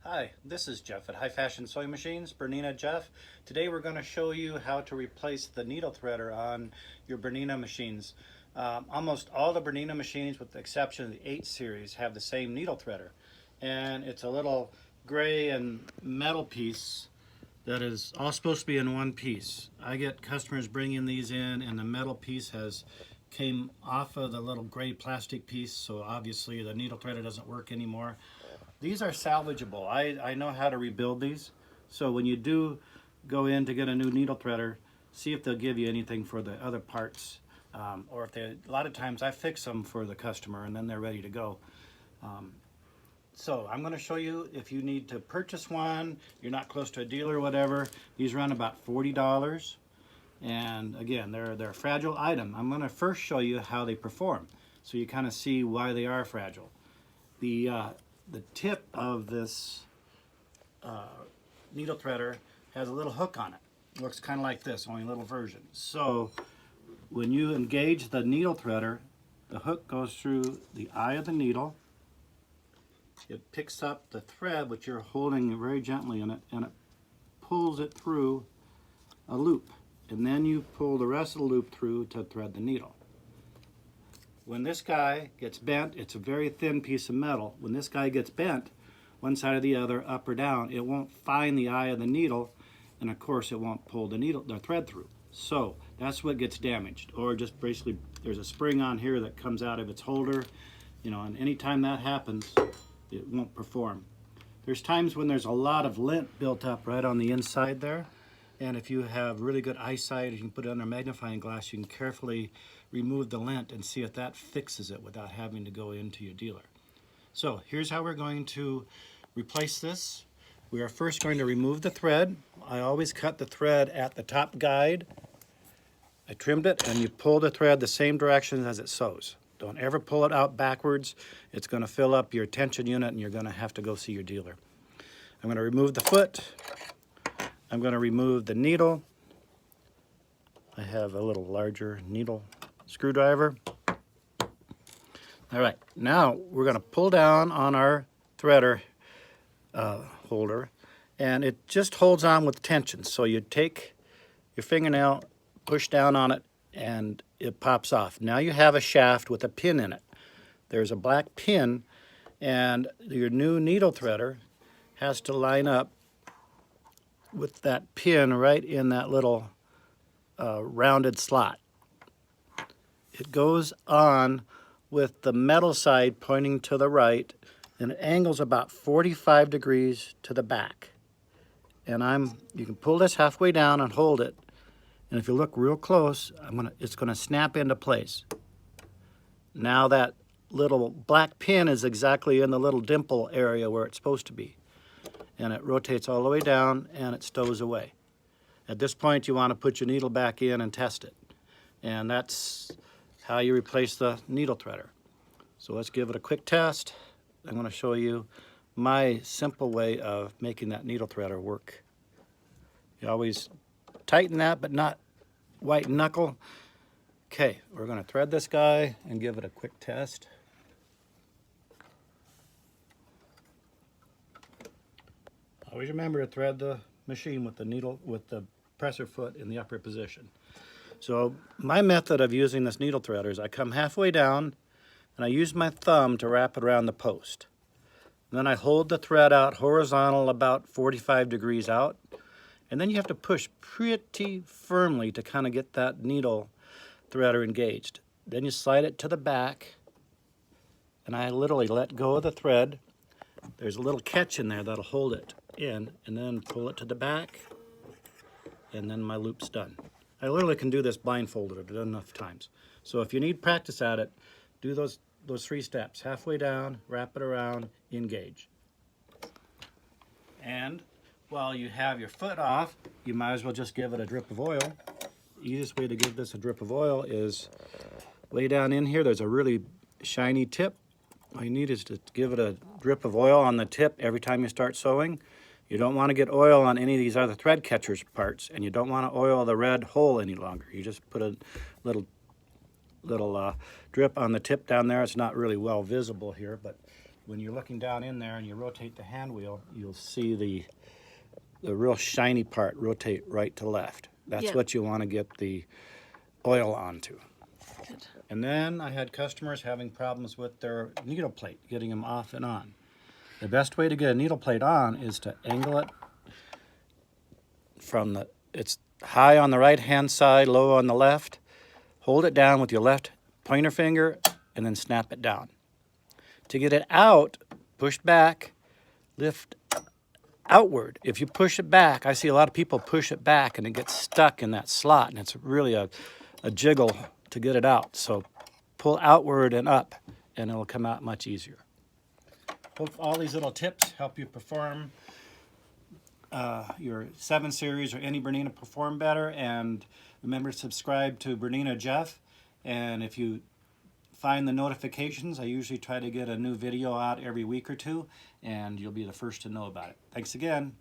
Hi, this is Jeff at High Fashion Sewing Machines, Bernina Jeff. Today we're going to show you how to replace the needle threader on your Bernina machines. Almost all the Bernina machines, with the exception of the 8 series, have the same needle threader. And it's a little gray and metal piece that is all supposed to be in one piece. I get customers bringing these in and the metal piece has came off of the little gray plastic piece, so obviously the needle threader doesn't work anymore. These are salvageable. I know how to rebuild these. So when you do go in to get a new needle threader, see if they'll give you anything for the other parts. Or if they, a lot of times I fix them for the customer and then they're ready to go. So I'm going to show you if you need to purchase one, you're not close to a dealer or whatever. These run about $40. And again, they're a fragile item. I'm going to first show you how they perform so you kind of see why they are fragile. The tip of this needle threader has a little hook on it. It looks kind of like this, only a little version. So when you engage the needle threader, the hook goes through the eye of the needle. It picks up the thread, which you're holding very gently in it, and it pulls it through a loop. And then you pull the rest of the loop through to thread the needle. When this guy gets bent, it's a very thin piece of metal. When this guy gets bent, one side or the other, up or down, it won't find the eye of the needle, and of course it won't pull the thread through. So that's what gets damaged. Or just basically, there's a spring on here that comes out of its holder, and anytime that happens, it won't perform. There's times when there's a lot of lint built up right on the inside there. And if you have really good eyesight, you can put it under a magnifying glass, you can carefully remove the lint and see if that fixes it without having to go into your dealer. So here's how we're going to replace this. We are first going to remove the thread. I always cut the thread at the top guide. I trimmed it, and you pull the thread the same direction as it sews. Don't ever pull it out backwards. It's going to fill up your tension unit and you're going to have to go see your dealer. I'm going to remove the foot. I'm going to remove the needle. I have a little larger needle screwdriver. All right, now we're going to pull down on our threader holder, and it just holds on with tension. So you take your fingernail, push down on it, and it pops off. Now you have a shaft with a pin in it. There's a black pin, and your new needle threader has to line up with that pin right in that little rounded slot. It goes on with the metal side pointing to the right, and it angles about 45 degrees to the back. And you can pull this halfway down and hold it, and if you look real close, it's gonna snap into place. Now that little black pin is exactly in the little dimple area where it's supposed to be. And it rotates all the way down and it stows away. At this point, you want to put your needle back in and test it. And that's how you replace the needle threader. So let's give it a quick test. I'm going to show you my simple way of making that needle threader work. You always tighten that, but not white knuckle. Okay, we're going to thread this guy and give it a quick test. Always remember to thread the machine with the needle, with the presser foot in the upper position. So my method of using this needle threader is I come halfway down and I use my thumb to wrap it around the post. And then I hold the thread out horizontal about 45 degrees out. And then you have to push pretty firmly to kind of get that needle threader engaged. Then you slide it to the back, and I literally let go of the thread. There's a little catch in there that'll hold it in, and then pull it to the back, and then my loop's done. I literally can do this blindfolded. I've done enough times. So if you need practice at it, do those 3 steps. Halfway down, wrap it around, engage. And while you have your foot off, you might as well just give it a drip of oil. The easiest way to give this a drip of oil is way down in here. There's a really shiny tip. All you need is to give it a drip of oil on the tip every time you start sewing. You don't want to get oil on any of these other thread catchers parts, and you don't want to oil the red hole any longer. You just put a little drip on the tip down there. It's not really well visible here, but when you're looking down in there and you rotate the hand wheel, you'll see the real shiny part rotate right to left. That's Yep. what you want to get the oil onto. Good. And then I had customers having problems with their needle plate, getting them off and on. The best way to get a needle plate on is to angle it from it's high on the right hand side, low on the left. Hold it down with your left pointer finger and then snap it down. To get it out, push back, lift outward. If you push it back, I see a lot of people push it back and it gets stuck in that slot, and it's really a jiggle to get it out. So pull outward and up and it'll come out much easier. Hope all these little tips help you perform your 7 Series or any Bernina perform better. And remember to subscribe to Bernina Jeff. And if you find the notifications, I usually try to get a new video out every week or two, and you'll be the first to know about it. Thanks again.